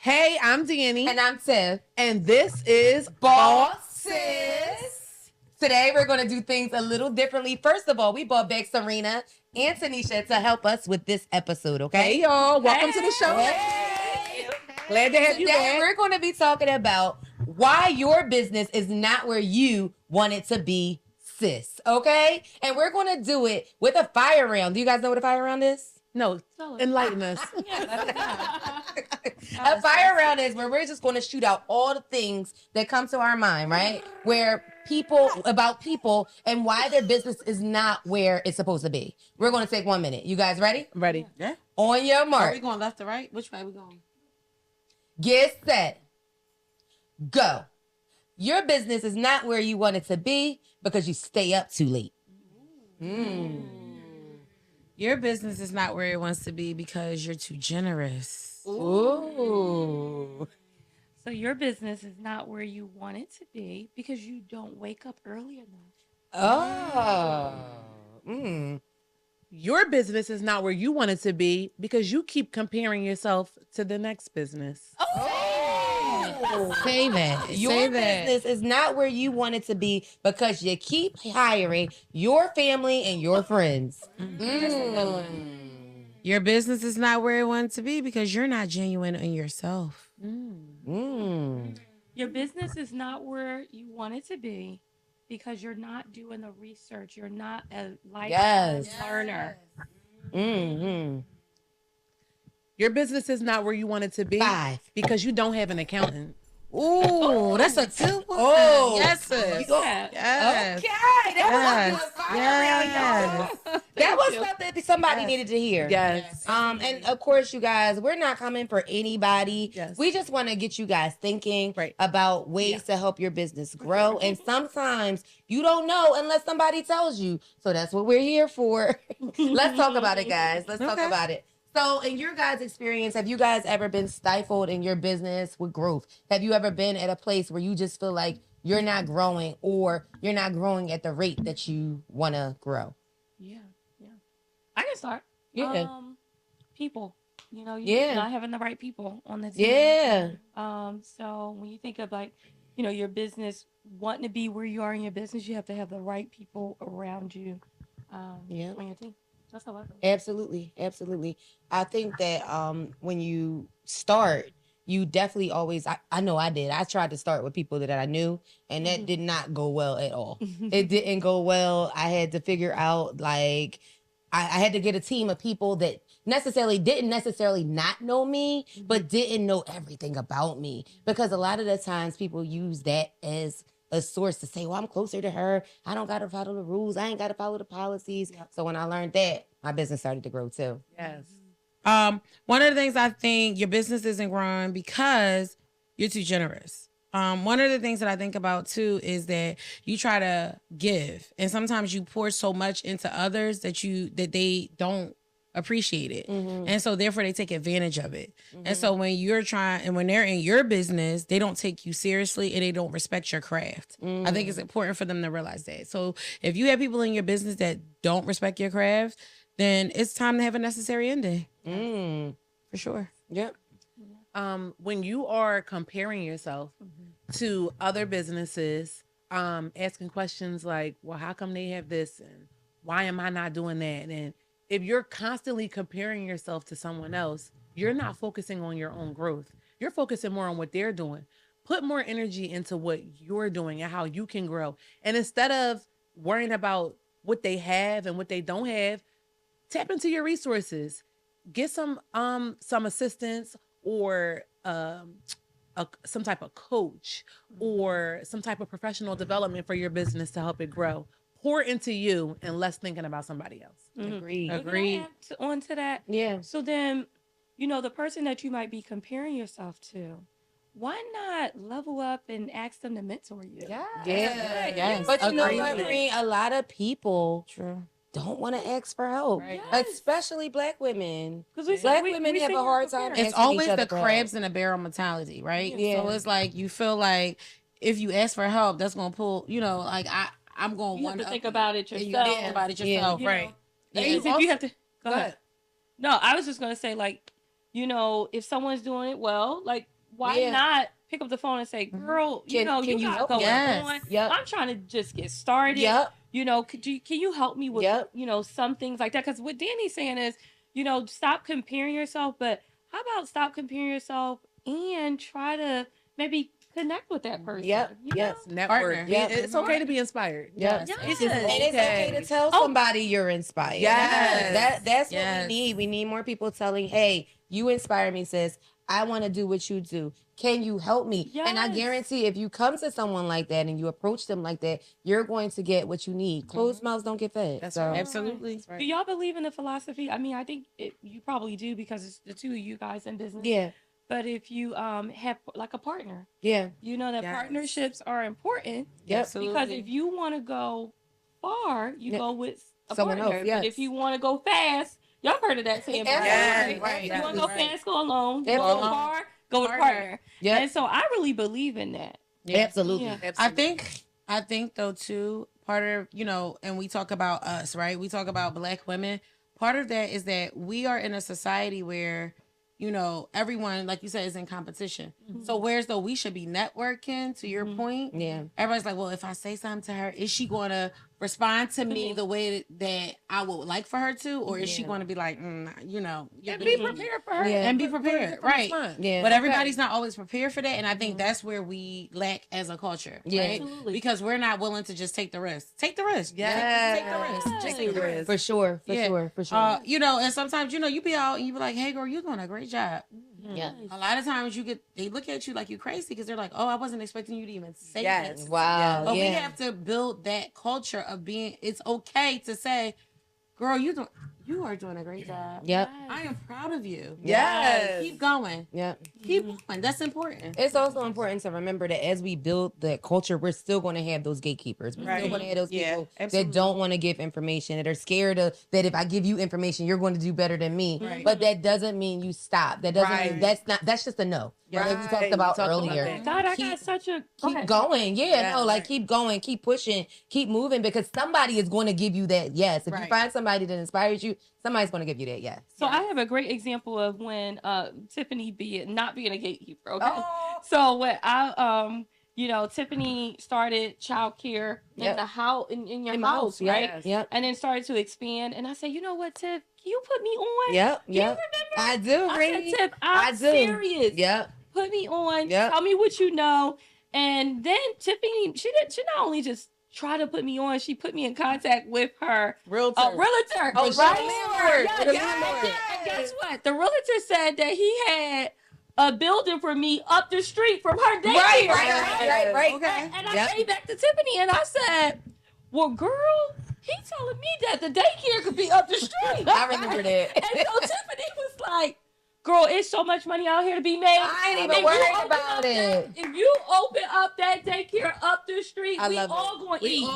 Hey, I'm Danni. And I'm Tiff. And this is BossSIS. Today, we're going to do things a little differently. First of all, we brought back Serena and Tenisha to help us with this episode, okay? Hey, y'all. Welcome to the show. Hey. Glad to have you Today, back. we're going to be talking about why your business is not where you want it to be, sis, okay? And we're going to do it with a fire round. Do you guys know what a fire round is? No, enlighten us. A fire round is where we're just going to shoot out all the things that come to our mind, right? Where about people and why their business is not where it's supposed to be. We're going to take 1 minute. You guys ready? Ready. Yeah. On your Are mark. we going left to right? Which way are we going? Get set. Go. Your business is not where you want it to be because you stay up too late. Your business is not where it wants to be because you're too generous. Ooh. So your business is not where you want it to be because you don't wake up early enough. Oh. Your business is not where you want it to be because you keep comparing yourself to the next business. Say that. Your Say that. business is not where you want it to be because you keep hiring your family and your friends. Your business is not where it wants to be because you're not genuine in yourself. Your business is not where you want it to be because you're not doing the research. You're not a lifetime learner. Your business is not where you want it to be 5. because you don't have an accountant. Ooh, that's a good one. Oh. Yes, sis. Yeah. Yes. Okay, that was a fire round, y'all. That was something somebody needed to hear. Yes. And of course, you guys, we're not coming for anybody. Yes. We just want to get you guys thinking Right. about ways to help your business grow. And sometimes you don't know unless somebody tells you. So that's what we're here for. Let's talk about it, guys. Let's talk about it. So in your guys' experience, have you guys ever been stifled in your business with growth? Have you ever been at a place where you just feel like you're not growing or you're not growing at the rate that you want to grow? Yeah. I can start. Yeah. People. You're not having the right people on the team. Yeah. So when you think of your business, wanting to be where you are in your business, you have to have the right people around you on your team. That's how I feel. Absolutely. I think that when you start, you definitely always, I know I did. I tried to start with people that I knew, and that did not go well at all. It didn't go well. I had to figure out, I had to get a team of people that didn't necessarily not know me, but didn't know everything about me. Because a lot of the times people use that as a source to say, well, I'm closer to her. I don't got to follow the rules. I ain't got to follow the policies. Yep. So when I learned that, my business started to grow too. Yes. One of the things I think your business isn't growing because you're too generous. One of the things that I think about too is that you try to give, and sometimes you pour so much into others that they don't appreciate it, and so therefore they take advantage of it. And so when they're in your business, they don't take you seriously and they don't respect your craft. I think it's important for them to realize that. So if you have people in your business that don't respect your craft, then it's time to have a necessary ending. For sure. Yep. When you are comparing yourself to other businesses, asking questions like, well, how come they have this? And why am I not doing that? And if you're constantly comparing yourself to someone else, you're not focusing on your own growth. You're focusing more on what they're doing. Put more energy into what you're doing and how you can grow. And instead of worrying about what they have and what they don't have, tap into your resources. Get some assistance or some type of coach or some type of professional development for your business to help it grow. Pour into you and less thinking about somebody else. Agreed. Can I add on to that? Yeah. So then, the person that you might be comparing yourself to, why not level up and ask them to mentor you? Yeah. But you know what, Marie? A lot of people don't want to ask for help, especially Black women. Because Black women have a hard time. It's always the crabs in a barrel mentality, right? Yeah. So it's like you feel like if you ask for help, that's gonna pull. I'm going to want to think about it yourself. You think about it yourself, right? You have to go ahead. No, I was just gonna say you know, if someone's doing it well, like, why not pick up the phone and say, girl, you know, you got going on. Yep. I'm trying to just get started. Yep. You know, can you help me with, you know, some things like that? Because what Danny's saying is, you know, stop comparing yourself, but how about stop comparing yourself and try to maybe connect with that person? Yep. Yes. Network. It's okay to be inspired. Yes. It's And it's okay to tell somebody you're inspired. Yes. That's what we need. We need more people telling, hey, you inspire me, sis. I want to do what you do. Can you help me? Yes. And I guarantee if you come to someone like that and you approach them like that, you're going to get what you need. Closed mouths don't get fed. That's so. right. Absolutely. That's right. Do y'all believe in the philosophy? I mean, I think you probably do because it's the two of you guys in business. Yeah. But if you have like a partner, Yeah. you know that partnerships are important. Yep. Absolutely. Because if you want to go far, you go with someone partner. else. Yes. But if you want to go fast, y'all heard of that saying. Right. You want to go fast, go alone. Yep. You want to go far, go with a partner. Yeah. And so I really believe in that. Absolutely. Yeah. I think though too, part of, you know, and we talk about us, right? We talk about Black women. Part of that is that we are in a society where, you know, everyone, like you said, is in competition. So whereas though we should be networking, to your point, everybody's like, well, if I say something to her, is she going to respond to me the way that I would like for her to, or is she going to be like, you know, And be prepared for her. and be prepared, right? Yeah. But everybody's not always prepared for that, and I think that's where we lack as a culture, right? Absolutely. Because we're not willing to just take the risk. Take the risk. Yeah. Take the risk. Just take the risk. For sure. For sure. You know, and sometimes, you know, you be out and you be like, hey girl, you're doing a great job. Yeah. A lot of times they look at you like you crazy because they're like, oh, I wasn't expecting you to even say this. Wow. But we have to build that culture of being, it's okay to say, girl, you are doing a great job. Yep. I am proud of you. Yes. Keep going. Yep. Keep going. That's important. It's also important to remember that as we build the culture, we're still going to have those gatekeepers. We're still going to have those people that don't want to give information, that are scared of that if I give you information, you're going to do better than me. Right. But that doesn't mean you stop. That doesn't mean that's just a no. Yeah. Like we talked about earlier. God, I got such a... Keep going. Keep going, keep pushing, keep moving because somebody is going to give you that yes. If you find somebody that inspires you, somebody's going to give you that yes. So I have a great example of when Tiffany not being a gatekeeper. Okay. So when I you know, Tiffany started childcare in the house in your house, right? Yep. And then started to expand. And I said, you know what, Tiff, can you put me on? Yep. Can you remember? I do, I said, Tiff, I'm serious. Yep. Put me on. Yep. Tell me what you know. And then Tiffany, she not only just try to put me on, she put me in contact with her realtor. Realtor. Oh, right? Landlord. And guess what? The realtor said that he had a building for me up the street from her daycare. Right. Okay. And I came back to Tiffany and I said, well, girl, he's telling me that the daycare could be up the street. I remember that. And so Tiffany was like, girl, it's so much money out here to be made. I ain't even worried about it. If you open up that daycare up the street, we all going to eat.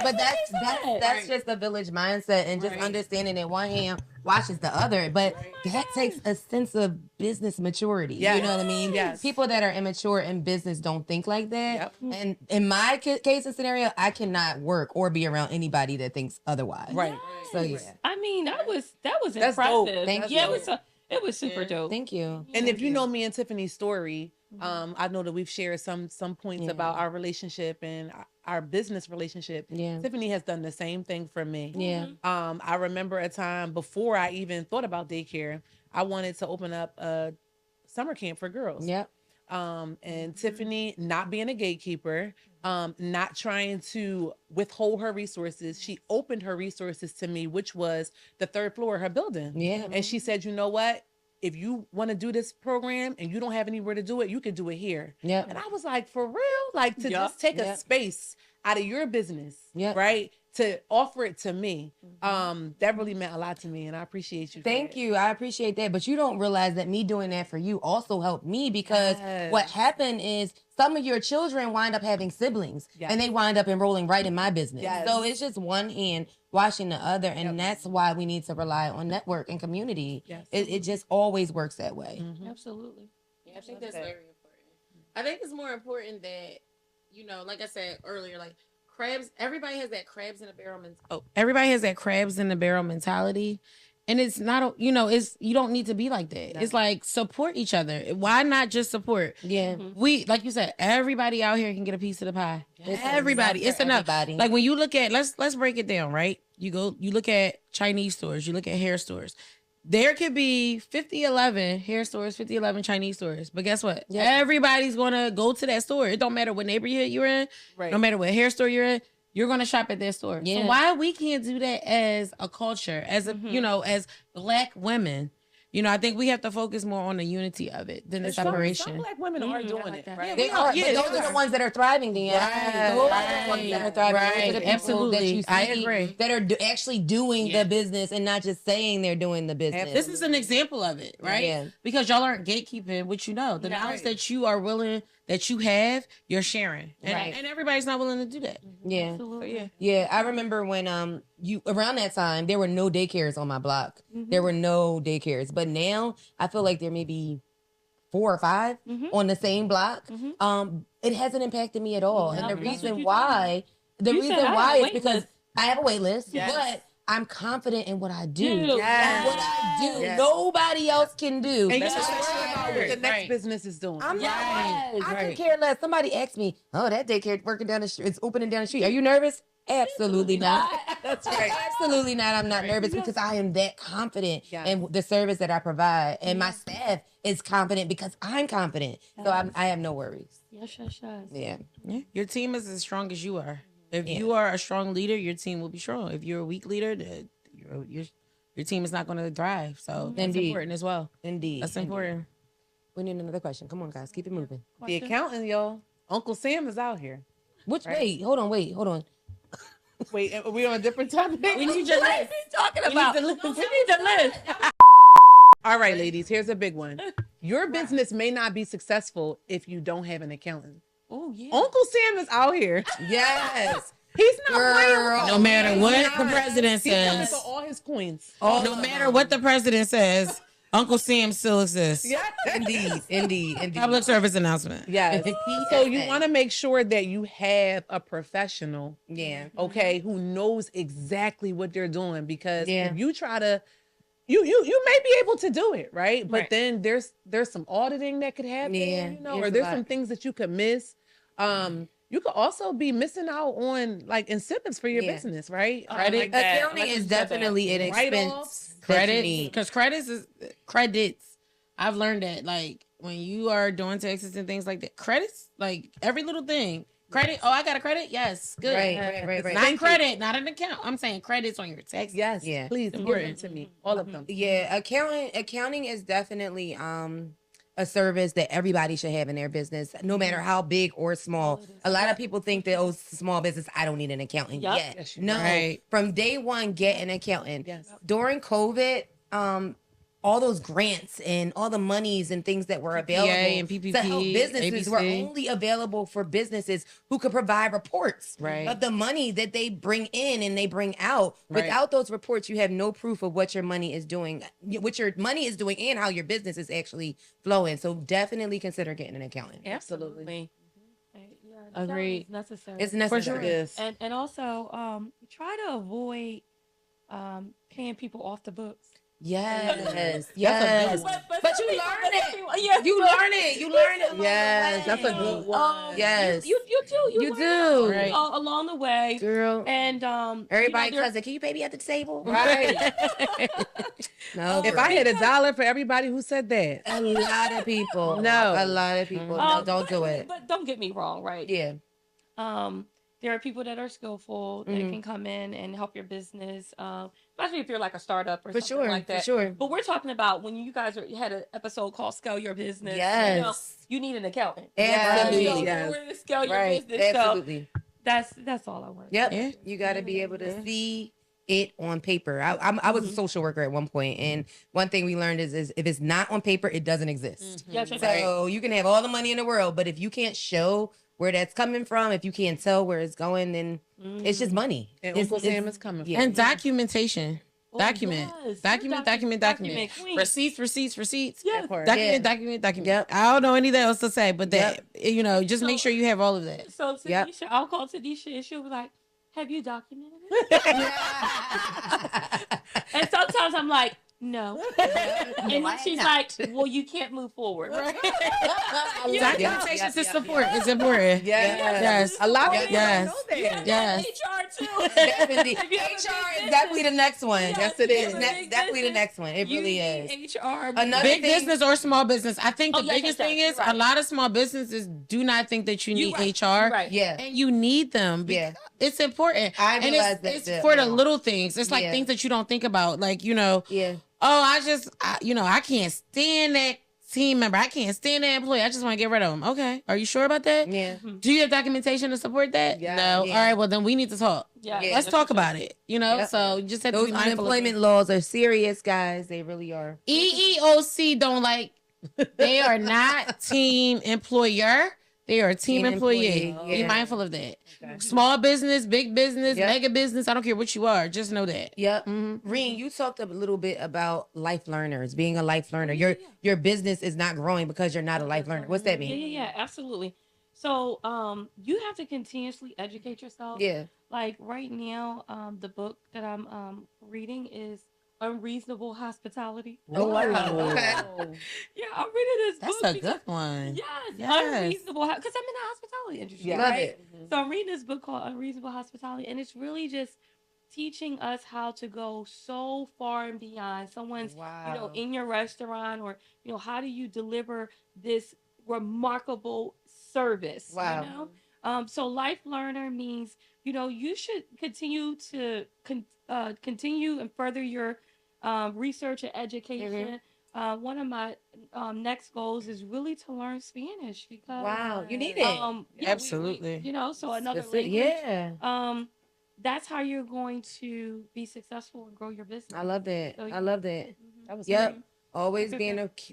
But that's just a village mindset and just understanding that one hand washes the other. But that takes a sense of business maturity. You know what I mean? Yes. People that are immature in business don't think like that. And in my case and scenario, I cannot work or be around anybody that thinks otherwise. Right. So yeah. I mean, that was That's impressive. dope. Thank Yeah, you. it was super dope. Thank you. And if you know me and Tiffany's story, I know that we've shared some points about our relationship and our business relationship. Yeah. Tiffany has done the same thing for me. Yeah. I remember a time before I even thought about daycare, I wanted to open up a summer camp for girls. Yep. And Tiffany, not being a gatekeeper, not trying to withhold her resources, she opened her resources to me, which was the third floor of her building. Yeah. And she said, you know what? If you want to do this program and you don't have anywhere to do it, you can do it here. Yeah. And I was like, for real? Like to just take a space out of your business, right? To offer it to me. That really meant a lot to me and I appreciate you. Thank you. I appreciate that. But you don't realize that me doing that for you also helped me because what happened is some of your children wind up having siblings and they wind up enrolling right in my business. So it's just one hand washing the other. And that's why we need to rely on network and community. It just always works that way. Absolutely. Yeah, I think that's very important. I think it's more important that, you know, like I said earlier, like crabs, everybody has that crabs in a barrel mentality. And it's not, it's you don't need to be like that. No. It's like support each other. Why not just support? Yeah. We, like you said, everybody out here can get a piece of the pie. It's Everybody, enough it's for enough. everybody. Like when you look at, let's break it down, right? You look at Chinese stores, you look at hair stores. There could be 50-11 hair stores, 50-11 Chinese stores. But guess what? Yep. Everybody's going to go to that store. It don't matter what neighborhood you're in. Right. No matter what hair store you're in. You're going to shop at their store. Yeah. So why we can't do that as a culture, as a, as Black women? I think we have to focus more on the unity of it than the separation. Some Black women are doing like it, that. right? They are, Yeah, but those are the ones that are thriving. Those are the ones that are thriving. Those are the people Absolutely. that you see I agree. that are actually doing the business and not just saying they're doing the business. This is an example of it, right? Yeah. Because y'all aren't gatekeeping what you know. The knowledge that you are willing, that you have, you're sharing. And, Right. and everybody's not willing to do that. Yeah. Absolutely. So, yeah. Yeah, I remember when you around that time there were no daycares on my block. There were no daycares, but now I feel like there may be 4 or 5 on the same block. It hasn't impacted me at all, and the reason why, is because I have a wait list, but I'm confident in what I do. Yes. What I do, Yes. nobody else can do. And That's you're what worried I about what heard. the next Right. business is doing. I'm not. Right, I right. could care less. Somebody asked me, "Oh, that daycare working down the street, it's opening down the street. Are you nervous?" Absolutely not. That's right. Absolutely not. I'm not nervous because I am that confident in the service that I provide, and my staff is confident because I'm confident. So I have no worries. Yes. Yeah. Yeah. Your team is as strong as you are. If Yeah. you are a strong leader, your team will be strong. If you're a weak leader, your team is not going to thrive. So that's Indeed. important as well. Indeed. That's important. We need another question. Come on, guys, keep it moving. The accountant, y'all. Uncle Sam is out here. Which wait, hold on. Wait, are we on a different topic? We need your list. Talking about. We need the list. All right, ladies, here's a big one. Your business may not be successful if you don't have an accountant. Oh yeah. Uncle Sam is out here. Yes. He's not playing with Girl. No matter what the president He's coming says, for all his coins. no matter what the president says, Uncle Sam still exists. Yeah. Indeed. Public service announcement. Yes. So you want to make sure that you have a professional, Yeah. okay, who knows exactly what they're doing, because Yeah. if you try to, you may be able to do it, right? But Right. then there's some auditing that could happen, Yeah, or it's there's a some lot. things that you could miss. You could also be missing out on like incentives for your Yeah. business, right? Credit. like that. Accounting is definitely an Write-offs, expense. Credits, because credits. I've learned that, like, when you are doing taxes and things like that, credits, like every little thing. Credit. Oh, I got a credit. Yes, good. Right. Not credit, not an account. I'm saying credits on your taxes. Yes, Yeah. please give them to me, all of them. Yeah, accounting is definitely a service that everybody should have in their business, no matter how big or small. A lot of people think that, small business, I don't need an accountant Yup. yet. Yes, you No, Right. from day one, get an accountant. Yes. During COVID, all those grants and all the monies and things that were available and PPP, to help businesses were ABC. only available for businesses who could provide reports Right. of the money that they bring in and they bring out. Right. Without those reports, you have no proof of what your money is doing, and how your business is actually flowing. So definitely consider getting an accountant. Absolutely. Agreed. It's necessary. It's necessary. sure. Yes. And also try to avoid paying people off the books. Yes. good Yes. one. But you learn it. Yes, You learn it. You learn it. along the Yes, way. that's a good one. Yes. You do. You learn do. it Right. along the way. Girl. And Everybody, you know, cousin, can you pay me at the table? Right. No. If I had $1 for everybody who said that, a lot of people. No. A lot of people. No, don't do it. But don't get me wrong, right? Yeah. There are people that are skillful that can come in and help your business, especially if you're like a startup or For something sure. like that. For sure. But we're talking about when you guys had an episode called "Scale Your Business." Yes. You need an accountant. Absolutely. You know, Yes. in order to scale your Right. business. Absolutely. So that's all I want. Yep. Yeah. You got to be able to see it on paper. I was a social worker at one point, and one thing we learned is if it's not on paper, it doesn't exist. Yes, So you can have all the money in the world, but if you can't show where that's coming from, if you can't tell where it's going, then it's just money. and It's- Uncle it's- Sam is coming. yeah. And documentation. Document. yes. Document. Document queen. Receipts. Yes. part. Document. Yep. I don't know anything else to say, but that, just make sure you have all of that. So Tanisha, I'll call Tanisha and she'll be like, have you documented it? And sometimes I'm like, no. And then she's like, well, you can't move forward. Right? Documentation to support is important. Yes. A lot of people don't know that. Yes. HR too. Definitely. HR is definitely the next one. Yes, it is. Definitely the next one. It really is. HR. Another Big thing, business or small business. I think the biggest thing is a lot of small businesses do not think that you need HR. Right. Yeah. And you need them. Yeah. It's important. I and realize it's that for the now. little things. It's like things that you don't think about. Like, you know, Yeah. oh, I can't stand that team member. I can't stand that employee. I just want to get rid of them. Okay. Are you sure about that? Yeah. Do you have documentation to support that? Yeah. No. Yeah. All right. Well, then we need to talk. Yeah. Let's talk about it. You know, Yep. so you just have to Those be mindful. unemployment laws are serious, guys. They really are. EEOC don't like, they are not team employer. They are a team employee. employee, Be yeah. mindful of that. Small business, big business, Yep. mega business. I don't care what you are. Just know that. Yep. Mm-hmm. Reen, you talked a little bit about life learners, being a life learner. Your business is not growing because you're not a life learner. What's that mean? Yeah, absolutely. So, you have to continuously educate yourself. Yeah. Like right now, the book that I'm reading is Unreasonable Hospitality. Oh, wow. Okay. Yeah, I'm reading this That's book. a good one. Yes, Unreasonable, because I'm in the hospitality industry. Yeah. Right? Love it. So I'm reading this book called Unreasonable Hospitality, and it's really just teaching us how to go so far and beyond someone's, Wow. in your restaurant, or, how do you deliver this remarkable service? Wow. So life learner means, you should continue to continue and further your research and education. One of my next goals is really to learn Spanish, because Wow. You need it. Absolutely. so another That's it. language. Yeah. That's how you're going to be successful and grow your business. I love that. So, I love that. That was Yep. great. Always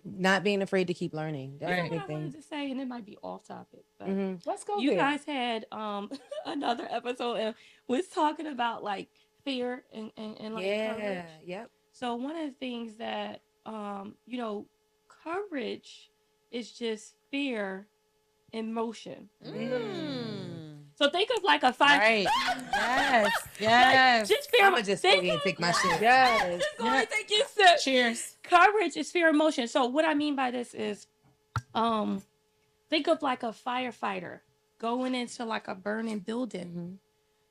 not being afraid to keep learning. That's That's a what big I wanted thing. to say, and it might be off topic, but Let's go. you guys had another episode and was talking about like fear and like courage. Yep. So one of the things that courage is just fear in motion. So think of like a fire. Right. Yes. Just fear. I'm gonna just go ahead and take my shit. Yes. Just go ahead and take your sip. Cheers. Courage is fear in motion. So what I mean by this is, think of like a firefighter going into like a burning building.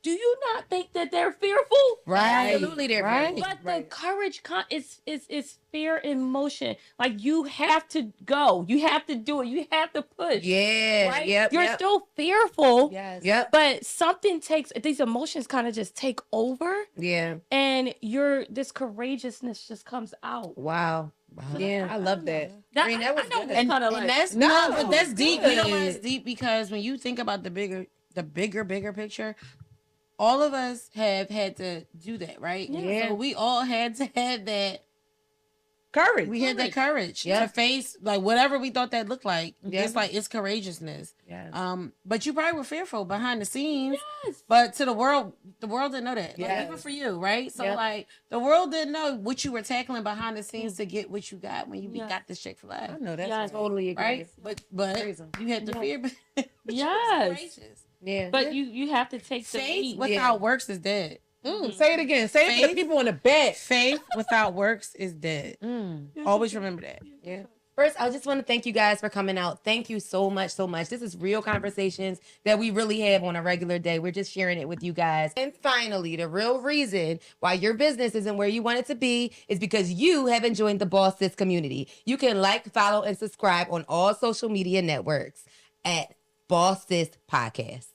Do you not think that they're fearful? Right. Absolutely, they're Right. But the courage is fear in motion. Like you have to go. You have to do it. You have to push. Yeah. Right? Yep. You're yep. still fearful. Yes. Yep. But something these emotions kind of just take over, Yeah. and this courageousness just comes out. Wow. Yeah. I love that. That, Green, that was I know good. it's kind of like that's but that's deep. You know why it's deep? Because when you think about the bigger picture, all of us have had to do that, right? Yeah. So we all had to have that Courage. We had that courage Yeah. to face like whatever we thought that looked like. Yeah. It's like it's courageousness. Yes. But you probably were fearful behind the scenes. Yes. But to the world didn't know that. Like, Yeah. even for you, right? So Yep. like the world didn't know what you were tackling behind the scenes to get what you got when you Yeah. got this Chick-fil-A. I know that's Yes. Totally agree. Right? But Crazy. you had the fear. But you was Yes. courageous. Yeah. But you have to take the Faith lead. without works is dead. Say it again. Say it for the Faith. people in the back. Faith without works is dead. Always remember that. Yeah. First, I just want to thank you guys for coming out. Thank you so much, so much. This is real conversations that we really have on a regular day. We're just sharing it with you guys. And finally, the real reason why your business isn't where you want it to be is because you haven't joined the BossSIS community. You can like, follow, and subscribe on all social media networks at BossSIS Podcast.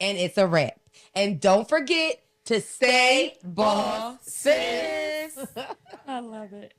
And it's a wrap. And don't forget to stay boss sis. I love it.